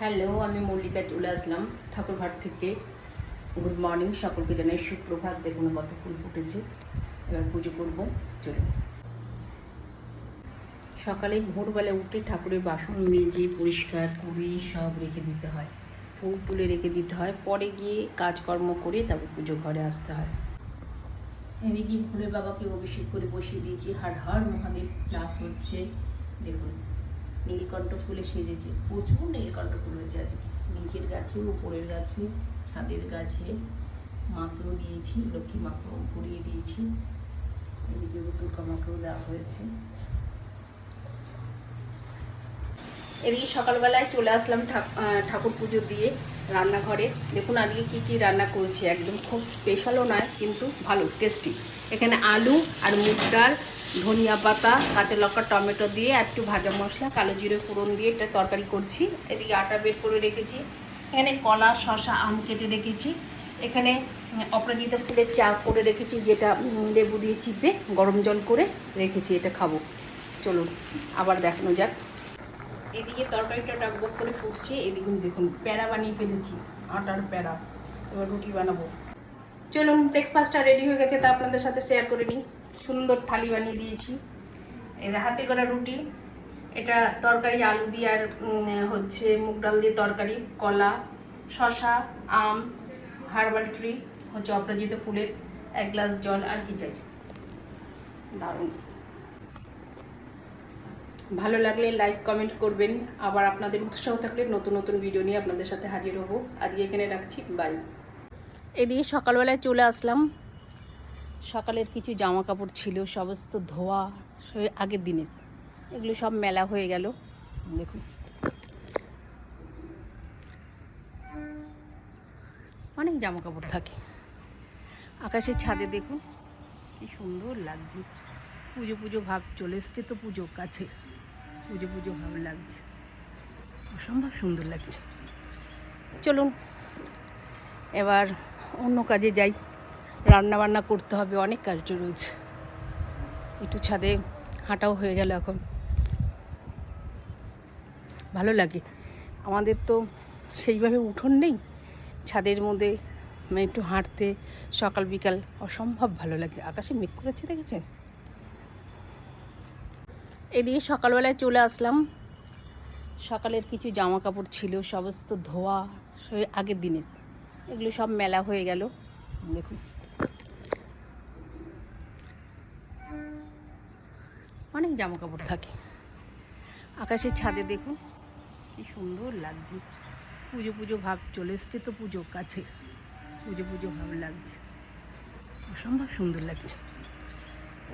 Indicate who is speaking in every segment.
Speaker 1: Hello, আমি মল্লিকা চলে আসলাম ঠাকুরঘাট থেকে। গুড মর্নিং, সকলকে জানাই সুপ্রভাত। দেখুন কত ফুল ফুটেছে। এবার পুজো করব, চলুন। সকালে ভোরবেলা উঠে ঠাকুরের বাসন মেজে পরিষ্কার করে সব রেখে দিতে হয়, ফুল তুলে রেখে দিতে হয়। পরে গিয়ে কাজকর্ম করে তারপর পুজো ঘরে আসতে হয়। এদিকে ভোলে বাবাকে অভিষেক করে বসিয়ে দিয়েছি। হর হর মহাদেব ক্লাস হচ্ছে। দেখুন নীলকণ্ঠ ফুলে সেজেছে, প্রচুর নীলকণ্ঠ ফুল হয়েছে আজকে। নিচের গাছে, উপরের গাছে, ছাদের গাছে। মাকেও দিয়েছি, লক্ষ্মী মাকেও ঘুরিয়ে দিয়েছি। এদিকে দুর্গা মাকেও দেওয়া হয়েছে। এদিকে সকালবেলায় চলে আসলাম ঠাকুর পুজো দিয়ে রান্নাঘরে। দেখুন আজকে কি কি রান্না করেছি, একদম খুব স্পেশালও নয়, কিন্তু ভালো টেস্টি। এখানে আলু আর মুগ ডাল, ধনিয়া পাতা, কাঁচা লঙ্কা, টমেটো দিয়ে একটু ভাজা মশলা, কালো জিরে ফোড়ন দিয়ে এটা তরকারি করছি। এদিকে আটা বের করে রেখেছি। এখানে কলা, শসা, আম কেটে রেখেছি। এখানে অপরাজিতা ফুলের চা করে রেখেছি, যেটা লেবু দিয়ে চিপে গরম জল করে রেখেছি, এটা খাবো। চলুন আবার দেখানো যাক। এদিকে তরকারিটা টকবক করে ফুটছে। এদিকে দেখুন প্যাড়া বানিয়ে ফেলেছি, আটার প্যাড়া। এবার রুটি বানাবো। চলুন, ব্রেকফাস্টটা রেডি হয়ে গেছে, তা আপনাদের সাথে শেয়ার করে নিই। সুন্দর থালি বানিয়ে দিয়েছি। এর হাতে করা রুটি। এটা তরকারি আলু দিয়ে আর হচ্ছে মুগ ডাল দিয়ে তরকারি, কলা, শসা, আম, হার্বাল ট্রি, হচ্ছে অপরাজিত ফুলের, 1 গ্লাস জল, আর কি চাই। দারুণ। ভালো লাগলে লাইক কমেন্ট করবেন। আবার আপনাদের উৎসাহ থাকলে নতুন নতুন ভিডিও নিয়ে আপনাদের সাথে হাজির হব। আজকে এখানে রাখছি, বাই। এদিকে সকালবেলায় চলে আসলাম। সকালের কিছু জামা কাপড় ছিল, সমস্ত ধোয়া আগের দিনের, এগুলো সব মেলা হয়ে গেল। দেখুন অনেক জামা কাপড় থাকে। আকাশের ছাদে দেখুন কি সুন্দর লাগছে। পুজো পুজো ভাব চলে এসছে, তো পুজো কাছে, পুজো পুজো ভাব লাগছে, অসম্ভব সুন্দর লাগছে। চলুন এবার অন্য কাজে যাই। রান্না বান্না করতে হবে, অনেক কাজ রয়েছে। একটু ছাদে হাঁটাও হয়ে গেল। এখন ভালো লাগে। আমাদের তো সেইভাবে উঠোন নেই, ছাদের মধ্যে একটু হাঁটতে সকাল বিকাল অসম্ভব ভালো লাগে। আকাশে মেঘ করেছে, দেখেছেন? এদিকে সকালবেলায় চলে আসলাম। সকালের কিছু জামা কাপড় ছিল, সমস্ত ধোয়া আগের দিনের, এগুলো সব মেলা হয়ে গেল। দেখুন অনেক জামা কাপড় থাকে। আকাশের ছাদে দেখুন কি সুন্দর লাগছে। পুজো পুজো ভাব চলে এসছে, তো পুজো কাছে, পুজো পুজো ভাব লাগছে, অসম্ভব সুন্দর লাগছে।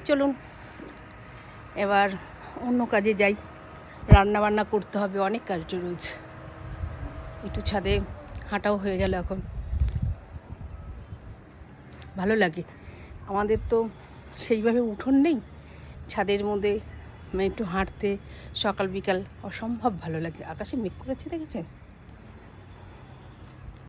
Speaker 1: চলুন এবার অন্য কাজে যাই। রান্না বান্না করতে হবে, অনেক কাজ রয়েছে। একটু ছাদে হাঁটাও হয়ে গেল। এখন ভালো লাগে। আমাদের তো সেইভাবে উঠোন নেই, ছাদের মধ্যে একটু হাঁটতে সকাল বিকাল অসম্ভব ভালো লাগে। আকাশে মেঘ করেছে, দেখেছেন?